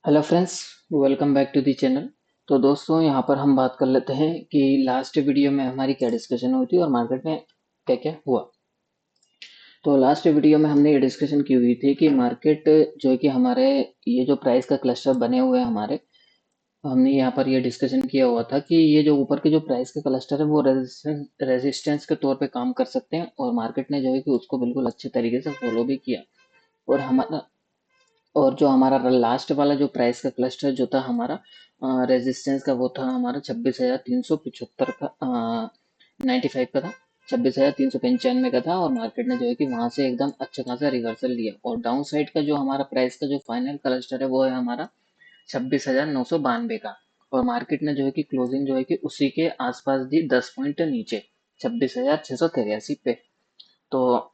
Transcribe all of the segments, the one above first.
Hello friends, welcome back to the channel. तो दोस्तों, यहाँ पर हम बात कर लेते हैं कि लास्ट वीडियो में हमारी क्या डिस्कशन हुई थी और मार्केट में क्या क्या हुआ। तो लास्ट वीडियो में हमने ये डिस्कशन की हुई थी कि मार्केट जो है कि हमारे ये जो प्राइस का क्लस्टर बने हुए हैं हमारे, हमने यहाँ पर ये डिस्कशन किया हुआ था कि ये जो ऊपर के जो प्राइस के क्लस्टर है वो रेजिस्टेंस के तौर पे काम कर सकते हैं, और मार्केट ने जो है कि उसको बिल्कुल अच्छे तरीके से फॉलो भी किया। और हमारा और जो हमारा लास्ट वाला जो प्राइस का क्लस्टर जो था हमारा रेजिस्टेंस का, वो था हमारा 26,375 का, 95 का था। 26,395 का था, और मार्केट ने जो है कि वहां से एकदम अच्छा खासा रिवर्सल लिया। और डाउन साइड का जो हमारा प्राइस का जो फाइनल क्लस्टर है वो है हमारा 26,992 का। और मार्केट ने जो है कि क्लोजिंग जो है कि उसी के आसपास दी, 10 पॉइंट नीचे, 26,683 पे। तो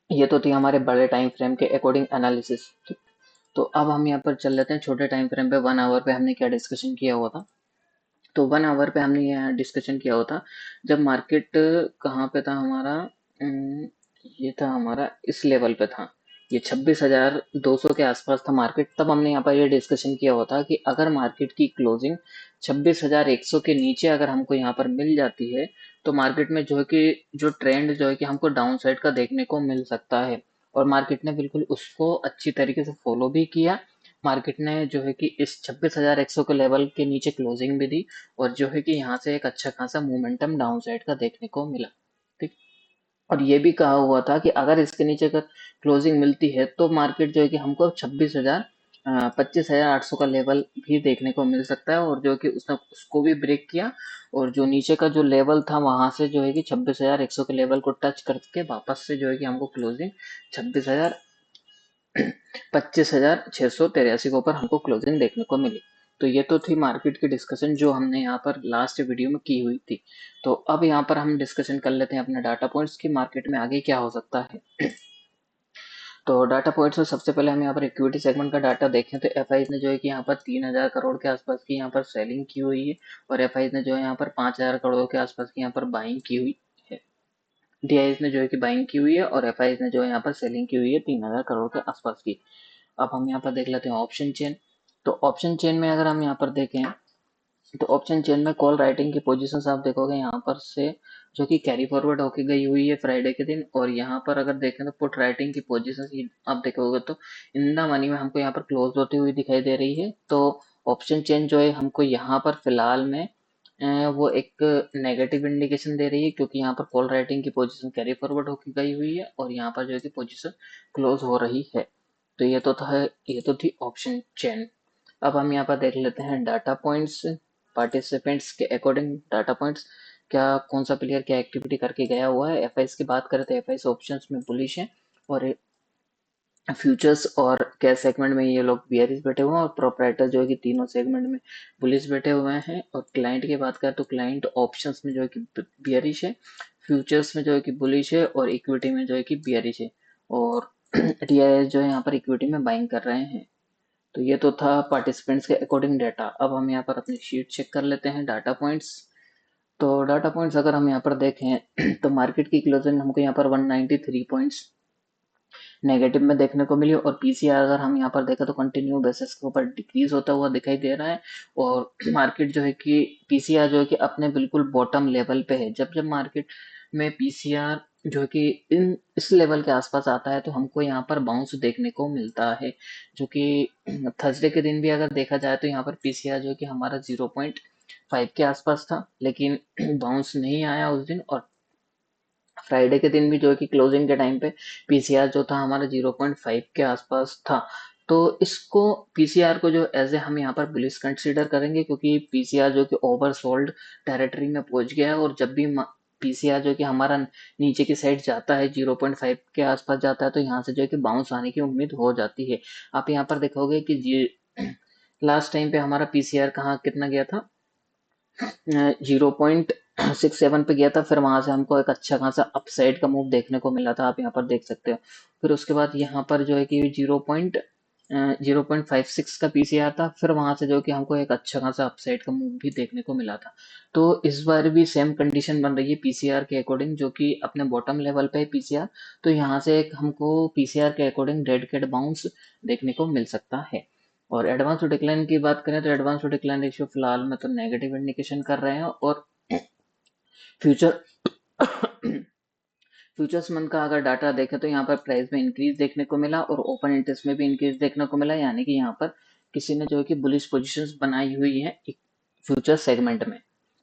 ये तो थी हमारे बड़े टाइम फ्रेम के अकॉर्डिंग एनालिसिस। तो अब हम यहाँ पर चल लेते हैं छोटे टाइम फ्रेम पे। 1 आवर पे हमने क्या डिस्कशन किया हुआ था। तो 1 आवर पे हमने यहाँ डिस्कशन किया हुआ था जब मार्केट कहाँ पे था हमारा। अम, ये था हमारा इस लेवल पे था, ये 26,200 के आसपास था मार्केट। तब हमने यहाँ पर ये डिस्कशन किया हुआ था कि अगर मार्केट की क्लोजिंग 26,100 के नीचे अगर हमको यहाँ पर मिल जाती है, तो मार्केट में जो है कि जो ट्रेंड जो है कि हमको डाउन साइड का देखने को मिल सकता है। और मार्केट ने बिल्कुल उसको अच्छी तरीके से फॉलो भी किया। मार्केट ने जो है कि इस 26,100 के लेवल के नीचे क्लोजिंग भी दी, और जो है कि यहाँ से एक अच्छा खासा मोमेंटम डाउन साइड का देखने को मिला। ठीक। और ये भी कहा हुआ था कि अगर इसके नीचे अगर क्लोजिंग मिलती है तो मार्केट जो है कि हमको 25,800 का लेवल भी देखने को मिल सकता है, और जो कि उसने उसको भी ब्रेक किया। और जो नीचे का जो लेवल था वहां से जो है कि 26,100 के लेवल को टच करके वापस से जो है कि हमको क्लोजिंग 25,683 के ऊपर हमको क्लोजिंग देखने को मिली। तो ये तो थी मार्केट की डिस्कशन जो हमने यहाँ पर लास्ट वीडियो में की हुई थी। तो अब यहाँ पर हम डिस्कशन कर लेते हैं अपने डाटा पॉइंट्स की, मार्केट में आगे क्या हो सकता है। तो डाटा पॉइंट्स में सबसे पहले हम यहाँ पर इक्विटी सेगमेंट का डाटा देखें तो एफ ने जो है कि यहाँ पर 3,000 करोड़ के आसपास की यहाँ पर सेलिंग की हुई है, और एफ ने जो है यहाँ पर 5,000 करोड़ के आसपास की यहाँ पर बाइंग की हुई है। डी ने जो है कि बाइंग की हुई है, और एफ ने जो है यहाँ पर सेलिंग की हुई है 3,000 करोड़ के आसपास की। अब हम यहाँ पर देख लेते हैं ऑप्शन चेन। तो ऑप्शन चेन में अगर हम यहाँ पर देखें तो ऑप्शन चेन में कॉल राइटिंग की पोजीशंस आप देखोगे यहाँ पर से जो कि कैरी फॉरवर्ड होके गई हुई है फ्राइडे के दिन। और यहाँ पर अगर देखें तो पुट राइटिंग की पोजीशंस आप देखोगे तो इन द मनी में हमको यहाँ पर क्लोज होती हुई दिखाई दे रही है। तो ऑप्शन चेन जो है हमको यहाँ पर फिलहाल में वो एक नेगेटिव इंडिकेशन दे रही है, क्योंकि यहाँ पर कॉल राइटिंग की पोजीशन कैरी फॉरवर्ड होकर गई हुई है, और यहाँ पर जो है कि पोजीशन क्लोज हो रही है। तो ये तो थी ऑप्शन चेन। अब हम यहाँ पर देख लेते हैं डाटा पॉइंट्स, पार्टिसिपेंट्स के अकॉर्डिंग डाटा पॉइंट्स, क्या कौन सा प्लेयर क्या एक्टिविटी करके गया हुआ है। एफ की बात करें तो एफ ऑप्शंस में बुलिश है, और फ्यूचर्स और कैश सेगमेंट में ये लोग बियरिश बैठे हुए हैं, और प्रोपराइटर जो है कि तीनों सेगमेंट में बुलिश बैठे हुए हैं। और क्लाइंट की बात करें तो क्लाइंट ऑप्शंस में जो है कि बियरिश है, फ्यूचर्स में जो है कि बुलिश है, और इक्विटी में जो है कि बियरिश है। और टीआईएस जो है यहाँ पर इक्विटी में बाइंग कर रहे हैं। तो ये तो था पार्टिसिपेंट्स के अकॉर्डिंग डाटा। अब हम यहाँ पर अपनी शीट चेक कर लेते हैं डाटा पॉइंट्स। तो डाटा पॉइंट्स अगर हम यहाँ पर देखें तो मार्केट की क्लोजिंग हमको यहाँ पर 193 पॉइंट्स नेगेटिव में देखने को मिली, और पीसीआर अगर हम यहाँ पर देखें तो कंटिन्यू बेसिस के ऊपर डिक्रीज होता हुआ दिखाई दे रहा है। और मार्केट जो है कि पीसीआर जो है कि अपने बिल्कुल बॉटम लेवल पे है। जब जब मार्केट में पीसीआर जो है कि इन इस लेवल के आसपास आता है तो हमको यहाँ पर बाउंस देखने को मिलता है, जो कि थर्सडे के दिन भी अगर देखा जाए तो यहाँ पर पीसीआर जो है कि हमारा 0.5 के आसपास था, लेकिन बाउंस नहीं आया उस दिन। और फ्राइडे के दिन भी जो है कि क्लोजिंग के टाइम पे पीसीआर जो था हमारा 0.5 के आसपास था। तो इसको पीसीआर को जो एज ए हम यहाँ पर बुलिश कंसीडर करेंगे, क्योंकि पीसीआर जो कि ओवरसोल्ड टेरिटरी में पहुंच गया है। और जब भी पीसीआर जो कि हमारा नीचे की साइड जाता है, 0.5 के आसपास जाता है, तो यहाँ से जो है कि बाउंस आने की उम्मीद हो जाती है। आप यहाँ पर देखोगे कि लास्ट टाइम पे हमारा पीसीआर कहाँ कितना गया था, 0.67 पे गया था। फिर वहां से हमको एक अच्छा खासा अपसाइड का मूव देखने को मिला था, आप यहाँ पर देख सकते हो। फिर उसके बाद यहाँ पर जो है कि 0.56 का पीसीआर था, फिर वहां से जो है कि हमको एक अच्छा खासा अपसाइड का मूव भी देखने को मिला था। तो इस बार भी सेम कंडीशन बन रही है पीसीआर के अकॉर्डिंग, जो कि अपने बॉटम लेवल पे है पीसीआर। तो यहाँ से एक हमको पीसीआर के अकॉर्डिंग डेड कैट बाउंस देखने को मिल सकता है। और एडवांस टू डिक्लाइन की बात करें तो एडवांस टू डिक्लाइन रेशियो फिलहाल में तो नेगेटिव इंडिकेशन कर रहे हैं, और फ्यूचर फ्यूचर्स मंथ का अगर डाटा देखें तो यहाँ पर प्राइस में इंक्रीज देखने को मिला और ओपन इंटरेस्ट में भी इंक्रीज देखने को मिला, यानी कि यहाँ पर किसी ने जो है कि बुलिश पोजीशंस बनाई हुई है फ्यूचर सेगमेंट में।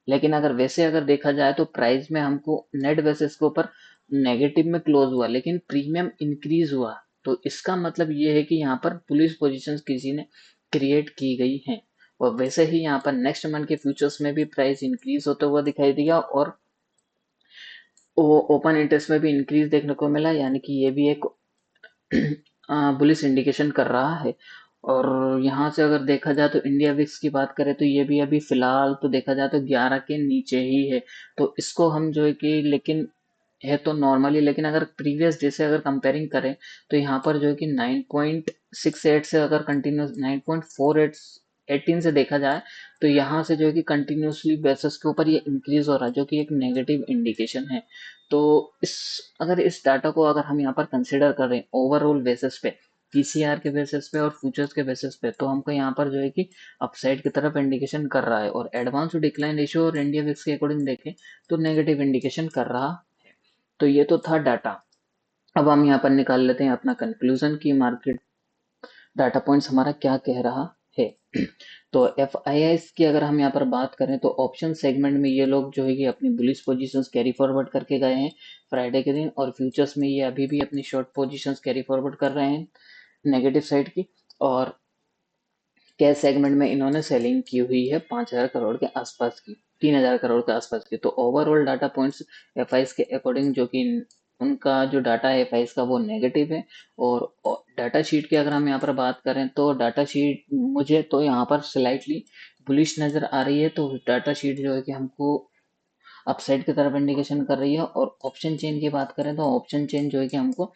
लेकिन अगर वैसे अगर देखा जाए तो प्राइस में हमको नेट बेसिस के ऊपर नेगेटिव में क्लोज हुआ, लेकिन प्रीमियम इंक्रीज हुआ, तो इसका मतलब ये है कि यहाँ पर बुलिश पोजीशंस किसी ने क्रिएट की गई हैं। और वैसे ही यहाँ पर नेक्स्ट मंथ के फ्यूचर्स में भी प्राइस इंक्रीज होता हुआ दिखाई दिया और ओपन इंटरेस्ट में भी इंक्रीज देखने को मिला, यानी कि ये भी एक बुलिश इंडिकेशन कर रहा है। और यहाँ से अगर देखा जाए तो इंडिया विक्स की बात करें तो ये भी अभी फिलहाल तो देखा जाए तो 11 के नीचे ही है। तो इसको हम जो है कि लेकिन है तो नॉर्मली, लेकिन अगर प्रीवियस डे से अगर कंपेयरिंग करें तो यहाँ पर जो है कि 9.68 से अगर कंटिन्यूस 9.48 18 से देखा जाए तो यहाँ से जो है कि कंटिन्यूसली बेसिस के ऊपर ये इंक्रीज हो रहा है, जो कि एक नेगेटिव इंडिकेशन है। तो अगर इस डाटा को अगर हम यहाँ पर कंसिडर करें ओवरऑल बेसिस पे, पीसीआर के बेसिस पे और फ्यूचर्स के बेसिस पे, तो हमको यहाँ पर जो है कि अपसाइड की तरफ इंडिकेशन कर रहा है। और एडवांस टू डिक्लाइन रेशियो और इंडिया विक्स के अकॉर्डिंग देखें तो नेगेटिव इंडिकेशन कर रहा है। तो ये तो था डाटा। अब हम यहाँ पर निकाल लेते हैं अपना कंक्लूजन की मार्केट डाटा पॉइंट्स हमारा क्या कह रहा है। तो एफ की अगर हम यहाँ पर बात करें तो ऑप्शन सेगमेंट में ये लोग जो है कि अपनी बुलिश पोजीशंस कैरी फॉरवर्ड करके गए हैं फ्राइडे के दिन, और फ्यूचर्स में ये अभी भी अपनी शॉर्ट पोजीशंस कैरी फॉरवर्ड कर रहे हैं नेगेटिव साइड की। और कैश सेगमेंट में इन्होंने सेलिंग की हुई है 5,000 करोड़ के आसपास की, 3,000 करोड़ के आसपास की। तो ओवरऑल डाटा पॉइंट्स एफ के अकॉर्डिंग जो कि उनका जो डाटा है एफ का वो नेगेटिव है। और डाटा शीट की अगर हम यहाँ पर बात करें तो डाटा शीट मुझे तो यहाँ पर स्लाइटली बुलिश नजर आ रही है। तो डाटा शीट जो है कि हमको अपसाइड की तरफ इंडिकेशन कर रही है। और ऑप्शन चेन की बात करें तो ऑप्शन चेन जो है कि हमको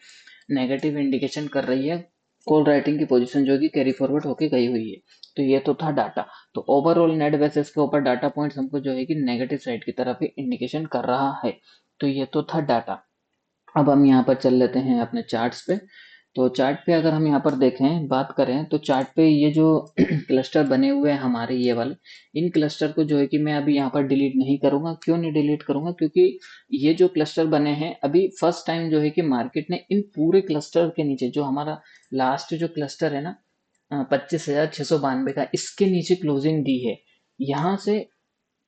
नेगेटिव इंडिकेशन कर रही है, कॉल राइटिंग की पोजीशन जो कि कैरी फॉरवर्ड होके गई हुई है। तो ये तो था डाटा। तो ओवरऑल नेट बेसिस के ऊपर डाटा पॉइंट्स हमको जो है कि नेगेटिव साइड की तरफ ही इंडिकेशन कर रहा है। तो ये तो था डाटा। अब हम यहाँ पर चल लेते हैं अपने चार्ट्स पे। तो चार्ट पे अगर हम यहाँ पर देखें बात करें तो चार्ट पे ये जो क्लस्टर बने हुए हैं हमारे ये वाले, इन क्लस्टर को जो है कि मैं अभी यहाँ पर डिलीट नहीं करूंगा। क्यों नहीं डिलीट करूंगा? क्योंकि ये जो क्लस्टर बने हैं अभी फर्स्ट टाइम जो है कि मार्केट ने इन पूरे क्लस्टर के नीचे जो हमारा लास्ट जो क्लस्टर है ना 25,692 का, इसके नीचे क्लोजिंग दी है। यहाँ से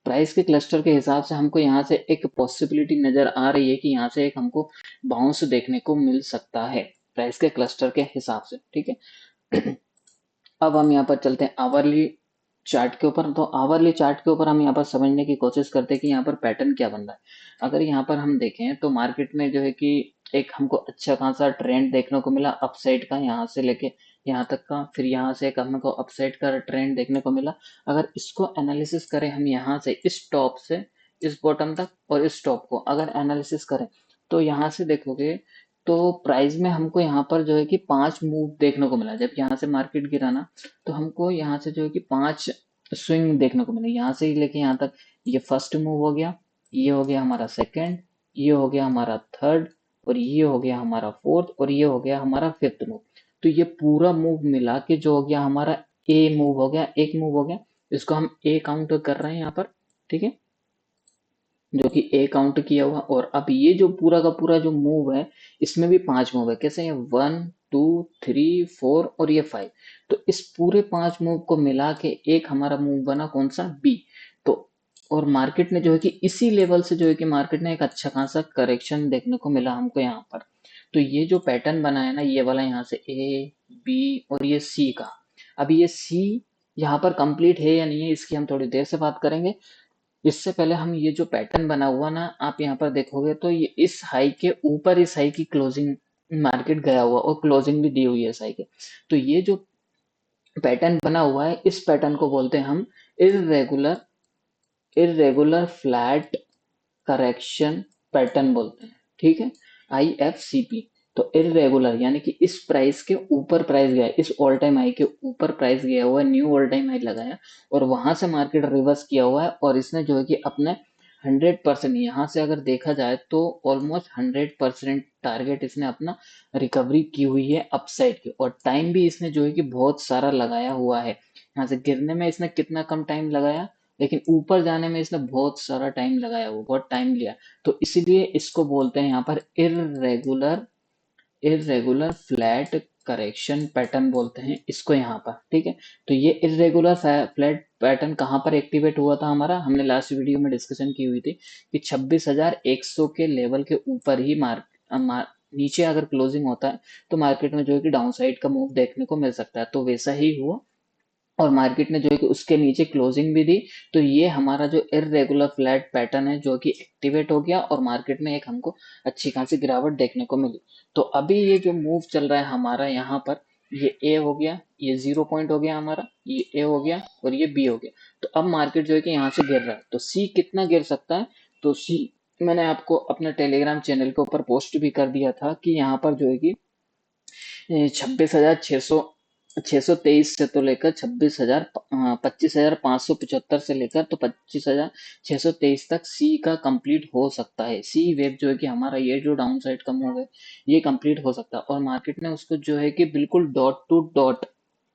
प्राइस के क्लस्टर के हिसाब से हमको यहाँ से एक पॉसिबिलिटी नजर आ रही है कि यहाँ से एक हमको बाउंस देखने को मिल सकता है प्राइस के क्लस्टर के हिसाब से। ठीक है। अब हम यहाँ पर चलते हैं आवरली चार्ट के ऊपर। तो आवरली चार्ट के ऊपर हम यहाँ पर समझने की कोशिश करते हैं कि यहाँ पर पैटर्न क्या बन रहा है। अगर यहाँ पर हम देखें तो मार्केट में जो है कि एक हमको अच्छा खासा ट्रेंड देखने को मिला अपसाइड का, यहाँ से लेके यहाँ तक का। फिर यहाँ से एक हमको अपसाइड का ट्रेंड देखने को मिला। अगर इसको एनालिसिस करें हम यहाँ से इस टॉप से इस बॉटम तक और इस टॉप को अगर एनालिसिस करें तो यहाँ से देखोगे तो प्राइस में हमको यहाँ पर जो है कि 5 मूव देखने को मिला। जब यहाँ से मार्केट गिरा ना तो हमको यहाँ से जो है कि 5 स्विंग देखने को मिले, यहाँ से ही लेके यहाँ तक। ये फर्स्ट मूव हो गया, ये हो गया हमारा सेकंड, ये हो गया हमारा थर्ड, और ये हो गया हमारा फोर्थ, और ये हो गया हमारा फिफ्थ मूव। तो ये पूरा मूव मिला के जो हो गया हमारा ए मूव हो गया, एक मूव हो गया। इसको हम ए काउंट कर रहे हैं यहाँ पर। ठीक है, जो कि ए काउंट किया हुआ। और अब ये जो पूरा का पूरा जो मूव है इसमें भी 5 मूव है। कैसे है? 1 2 3 4 और ये 5। तो इस पूरे 5 मूव को मिला के एक हमारा मूव बना कौन सा? बी। तो और मार्केट ने जो है कि इसी लेवल से जो है कि मार्केट ने एक अच्छा खासा करेक्शन देखने को मिला हमको यहाँ पर। तो ये जो पैटर्न बना है ना ये वाला, यहाँ से ए बी और ये सी का, अब ये सी यहाँ पर कंप्लीट है या नहीं है इसकी हम थोड़ी देर से बात करेंगे। इससे पहले हम ये जो पैटर्न बना हुआ ना आप यहाँ पर देखोगे तो ये इस हाई के ऊपर इस हाई की क्लोजिंग मार्केट गया हुआ और क्लोजिंग भी दी हुई है इस हाई के। तो ये जो पैटर्न बना हुआ है इस पैटर्न को बोलते हैं हम irregular irregular flat correction pattern बोलते हैं। ठीक है, IFCP। तो इररेगुलर यानी कि इस प्राइस के ऊपर प्राइस गया, इस ऑल टाइम हाई के ऊपर प्राइस गया हुआ है, न्यू ऑल टाइम हाई लगाया और वहां से मार्केट रिवर्स किया हुआ है और इसने जो है कि अपने 100% यहाँ से अगर देखा जाए तो ऑलमोस्ट 100% टारगेट इसने अपना रिकवरी की हुई है अपसाइड की, और टाइम भी इसने जो है कि बहुत सारा लगाया हुआ है। यहाँ से गिरने में इसने कितना कम टाइम लगाया, लेकिन ऊपर जाने में इसने बहुत सारा टाइम लगाया, वो बहुत टाइम लिया। तो इसीलिए इसको बोलते हैं यहाँ पर irregular irregular flat correction pattern बोलते हैं इसको यहाँ पर। ठीक है, तो ये इरेगुलर फ्लैट पैटर्न कहाँ पर एक्टिवेट हुआ था हमारा, हमने लास्ट वीडियो में डिस्कशन की हुई थी कि 26,100 के लेवल के ऊपर ही नीचे अगर क्लोजिंग होता है तो मार्केट में जो है कि डाउन साइड का मूव देखने को मिल सकता है। तो वैसा ही हुआ, और मार्केट ने जो है कि उसके नीचे क्लोजिंग भी दी। तो ये हमारा जो इररेगुलर फ्लैट पैटर्न है जो कि एक्टिवेट हो गया, और मार्केट में एक हमको अच्छी खासी गिरावट देखने को मिली। तो अभी ये जो मूव चल रहा है हमारा यहाँ पर, ये ए हो गया, ये 0 पॉइंट हो गया हमारा, ये ए हो गया और ये बी हो गया। तो अब मार्केट जो है कि यहाँ से गिर रहा है, तो सी कितना गिर सकता है, तो सी मैंने आपको अपने टेलीग्राम चैनल के ऊपर पोस्ट भी कर दिया था कि यहाँ पर जो है कि 26,623 से तो लेकर 25,575 से लेकर तो 25,623 तक सी का कंप्लीट हो सकता है। सी वेव जो है कि हमारा ये जो डाउन साइड का मूव है ये कंप्लीट हो सकता है, और मार्केट ने उसको जो है कि बिल्कुल डॉट टू डॉट,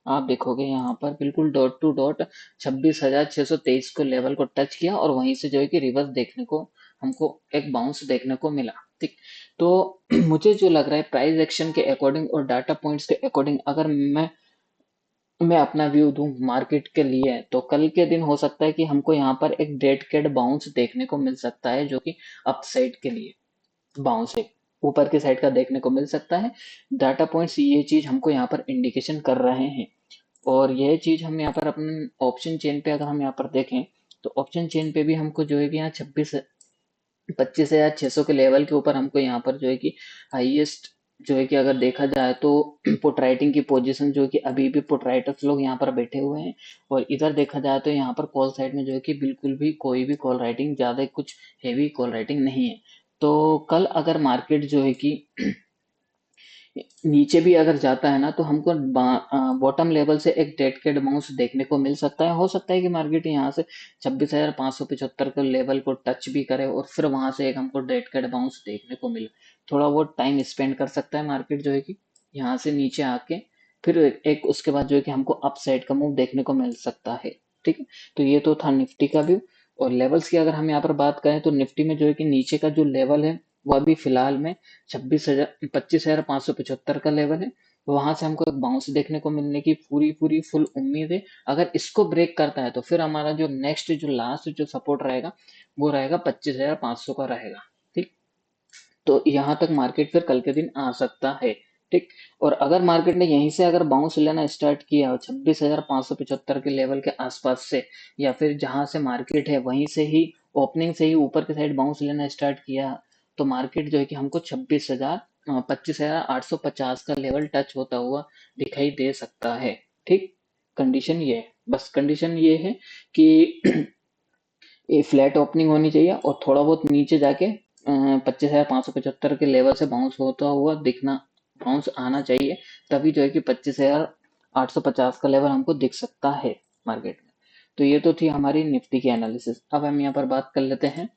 आप देखोगे यहाँ पर बिल्कुल डॉट टू डॉट 26,623 को लेवल को टच किया, और वहीं से जो है कि रिवर्स देखने को हमको एक बाउंस देखने को मिला। ठीक, तो मुझे जो लग रहा है प्राइस एक्शन के अकॉर्डिंग और डाटा पॉइंट्स के अकॉर्डिंग, अगर मैं अपना व्यू दूं मार्केट के लिए, तो कल के दिन हो सकता है कि हमको यहाँ पर एक डेड कैट बाउंस देखने को मिल सकता है, जो कि अपसाइड के लिए बाउंस है, ऊपर की साइड का देखने को मिल सकता है। डाटा पॉइंट्स ये चीज हमको यहाँ पर इंडिकेशन कर रहे हैं, और यह चीज हम यहाँ पर अपने ऑप्शन चेन पे अगर हम यहाँ पर देखें, तो ऑप्शन चेन पे भी हमको जो है कि यहाँ 25,600 के लेवल के ऊपर हमको यहाँ पर जो है कि हाईएस्ट जो है कि अगर देखा जाए तो पुट राइटिंग की पोजीशन जो है कि अभी भी पुट राइटर्स लोग यहाँ पर बैठे हुए हैं, और इधर देखा जाए तो यहाँ पर कॉल साइड में जो है कि बिल्कुल भी कोई भी कॉल राइटिंग, ज्यादा कुछ हेवी कॉल राइटिंग नहीं है। तो कल अगर मार्केट जो है कि नीचे भी अगर जाता है ना, तो हमको बॉटम लेवल से एक डेड कैट बाउंस देखने को मिल सकता है। हो सकता है कि मार्केट यहाँ से 26,575 के लेवल को टच भी करे, और फिर वहां से एक हमको डेड कैट बाउंस देखने को मिले। थोड़ा बहुत टाइम स्पेंड कर सकता है मार्केट जो है कि यहाँ से नीचे आके, फिर एक उसके बाद जो है कि हमको अप साइड का मूव देखने को मिल सकता है। ठीक है, तो ये तो था निफ्टी का व्यू। और लेवल्स की अगर हम यहाँ पर बात करें, तो निफ्टी में जो है कि नीचे का जो लेवल है वो अभी फिलहाल में 25,575 का लेवल है। वहां से हमको एक बाउंस देखने को मिलने की पूरी पूरी फुल उम्मीद है। अगर इसको ब्रेक करता है तो फिर हमारा जो नेक्स्ट जो लास्ट जो सपोर्ट रहेगा वो रहेगा 25,500 का रहेगा। ठीक, तो यहाँ तक मार्केट फिर कल के दिन आ सकता है। ठीक, और अगर मार्केट ने यहीं से अगर बाउंस लेना स्टार्ट किया 26,575 के लेवल के आसपास से, या फिर जहां से मार्केट है वहीं से ही ओपनिंग से ही ऊपर की साइड बाउंस लेना स्टार्ट किया, तो मार्केट जो है कि हमको 25,850 का लेवल टच होता हुआ दिखाई दे सकता है। ठीक, कंडीशन ये है, बस कंडीशन ये है कि ये फ्लैट ओपनिंग होनी चाहिए, और थोड़ा बहुत नीचे जाके 25,575 के लेवल से बाउंस होता हुआ दिखना, बाउंस आना चाहिए, तभी जो है कि 25,850 का लेवल हमको दिख सकता है मार्केट में। तो ये तो थी हमारी निफ्टी की एनालिसिस। अब हम यहाँ पर बात कर लेते हैं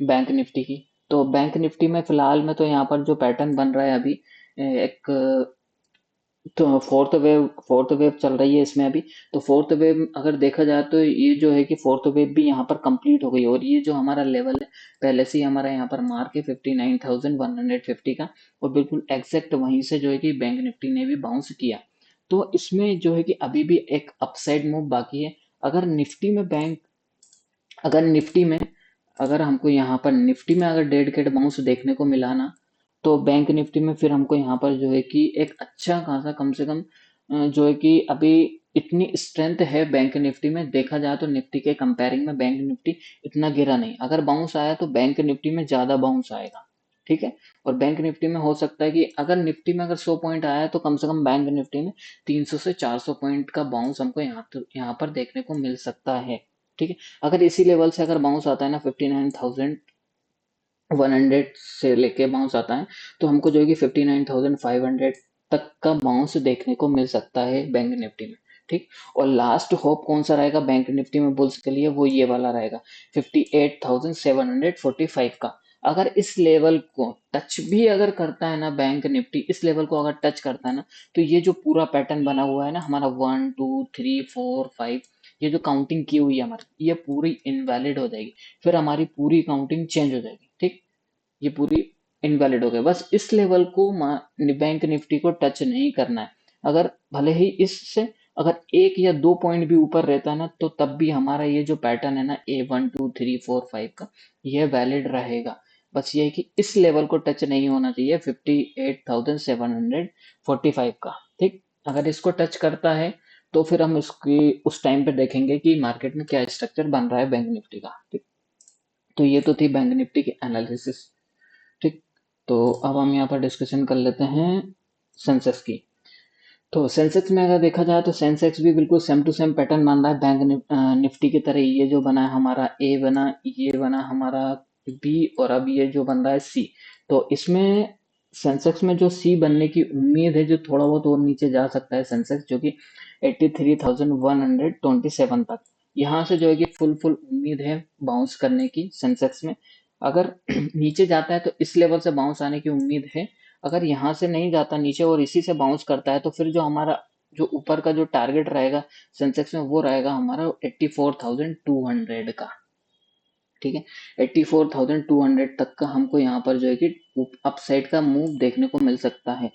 बैंक निफ्टी की। तो बैंक निफ्टी में फिलहाल में तो यहाँ पर जो पैटर्न बन रहा है अभी, एक तो फोर्थ वेव चल रही है इसमें अभी। तो फोर्थ वेव अगर देखा जाए तो ये जो है कि फोर्थ वेव भी यहाँ पर कंप्लीट हो गई, और ये जो हमारा लेवल है पहले से ही हमारा यहाँ पर मार्क है 59,150 का, और बिल्कुल एग्जैक्ट वहीं से जो है कि बैंक निफ्टी ने भी बाउंस किया। तो इसमें जो है कि अभी भी एक अपसाइड मूव बाकी है। अगर निफ्टी में बैंक अगर निफ्टी में अगर हमको यहाँ पर निफ्टी में अगर डेड कैट बाउंस देखने को मिला ना, तो बैंक निफ्टी में फिर हमको यहाँ पर जो है कि एक अच्छा खासा कम से कम जो है कि अभी इतनी स्ट्रेंथ है बैंक निफ्टी में, देखा जाए तो निफ्टी के कंपेयरिंग में बैंक निफ्टी इतना गिरा नहीं। अगर बाउंस आया तो बैंक निफ्टी में ज्यादा बाउंस आएगा। ठीक है, और बैंक निफ्टी में हो सकता है कि अगर निफ्टी में अगर 100 पॉइंट आया तो कम से कम बैंक निफ्टी में 300 से 400 पॉइंट का बाउंस हमको यहाँ पर देखने को मिल सकता है। ठीक है, अगर इसी लेवल से अगर बाउंस आता है ना 59,100 से लेके बाउंस आता है, तो हमको जो है कि 59,500 तक का बाउंस देखने को मिल सकता है बैंक निफ्टी में। ठीक। और लास्ट होप कौन सा रहेगा बैंक निफ्टी में बुल्स के लिए, वो ये वाला रहेगा 58,745 का। अगर इस लेवल को टच भी अगर करता है ना बैंक निफ्टी, इस लेवल को अगर टच करता है ना, तो ये जो पूरा पैटर्न बना हुआ है ना हमारा 1 2 3 4 5, ये जो काउंटिंग की हुई है हमारी, ये पूरी इनवैलिड हो जाएगी। फिर हमारी पूरी काउंटिंग चेंज हो जाएगी। ठीक, ये पूरी इनवैलिड हो गई। बस इस लेवल को बैंक निफ्टी को टच नहीं करना है। अगर भले ही इससे अगर 1 या 2 पॉइंट भी ऊपर रहता है ना, तो तब भी हमारा ये जो पैटर्न है ना A 1 2 3 4 5 का, ये वैलिड रहेगा। बस ये है कि इस लेवल को टच नहीं होना चाहिए 58,745 का। ठीक, अगर इसको टच करता है तो फिर हम इसकी उस टाइम पे देखेंगे कि मार्केट में क्या स्ट्रक्चर बन रहा है बैंक निफ्टी का। ठीक, तो ये तो थी बैंक निफ्टी की एनालिसिस। ठीक, तो अब हम यहाँ पर डिस्कशन कर लेते हैं सेंसेक्स की। तो सेंसेक्स में अगर देखा जाए तो सेंसेक्स भी बिल्कुल सेम टू सेम पैटर्न मान रहा है बैंक निफ्टी की तरह। ये जो बना है हमारा ए बना, ये बना हमारा बी, और अब ये जो बन रहा है सी। तो इसमें सेंसेक्स में जो सी बनने की उम्मीद है, जो थोड़ा बहुत और नीचे जा सकता है सेंसेक्स, जो कि 83,127 तक। यहाँ से जो है कि फुल फुल उम्मीद है बाउंस करने की सेंसेक्स में। अगर नीचे जाता है तो इस लेवल से बाउंस आने की उम्मीद है। अगर यहाँ से नहीं जाता नीचे और इसी से बाउंस करता है, तो फिर जो हमारा जो ऊपर का जो टारगेट रहेगा सेंसेक्स में, वो रहेगा हमारा 84,200 का। ठीक है, 84,200 तक का हमको यहाँ पर जो है कि अपसाइड का मूव देखने को मिल सकता है।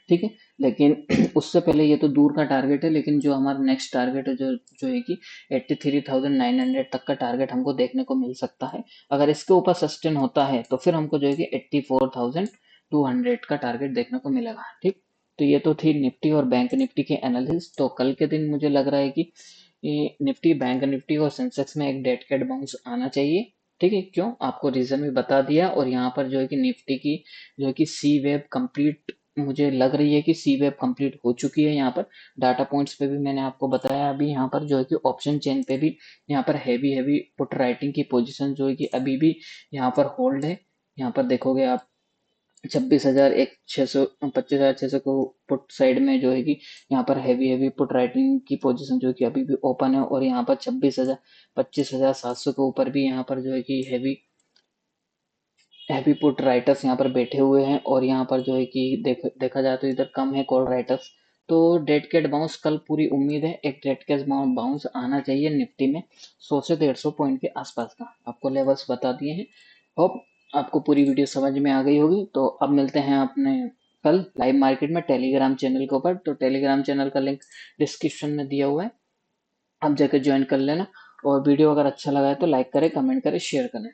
ठीक है, लेकिन उससे पहले ये तो दूर का टारगेट है, लेकिन जो हमारा नेक्स्ट टारगेट है जो जो है कि 83,900 तक का टारगेट हमको देखने को मिल सकता है। अगर इसके ऊपर सस्टेन होता है तो फिर हमको जो है कि 84,200 का टारगेट देखने को मिलेगा। ठीक, तो ये तो थी निफ्टी और बैंक निफ्टी के एनालिसिस। तो कल के दिन मुझे लग रहा है कि ये निफ्टी, बैंक निफ्टी और सेंसेक्स में एक डेड कैट बाउंस आना चाहिए। ठीक है, क्यों, आपको रीजन भी बता दिया। और यहाँ पर जो है कि निफ्टी की जो है कि सी वेव कंप्लीट, मुझे लग रही है कि सी वेव कंप्लीट हो चुकी है। यहाँ पर डाटा पॉइंट्स पे भी मैंने आपको बताया। अभी यहाँ पर जो है कि ऑप्शन चेन पे भी यहाँ पर हैवी हैवी पुट राइटिंग की पोजीशन जो है कि अभी भी यहाँ पर होल्ड है। यहाँ पर देखोगे आप 26,600, 25,600 को पुट साइड में जो है कि यहाँ पर हैवी हैवी पुट राइटिंग की पोजीशन जो है कि अभी भी ओपन है। और यहाँ पर 25,700 के ऊपर भी यहाँ पर जो है कि हैवी हैवी पुट राइटर्स यहाँ पर बैठे हुए हैं। और यहाँ पर जो है कि देखा जाए तो इधर कम है कॉल राइटर्स। तो डेड कैट बाउंस कल पूरी उम्मीद है, एक डेड कैट बाउंस आना चाहिए निफ्टी में 100 से 150 पॉइंट के आसपास का। आपको लेवल्स बता दिए हैं। होप आपको पूरी वीडियो समझ में आ गई होगी। तो अब मिलते हैं अपने कल लाइव मार्केट में टेलीग्राम चैनल के ऊपर। तो टेलीग्राम चैनल का लिंक डिस्क्रिप्शन में दिया हुआ है, आप जाकर ज्वाइन कर लेना। और वीडियो अगर अच्छा लगा है तो लाइक करें, कमेंट करें, शेयर करें।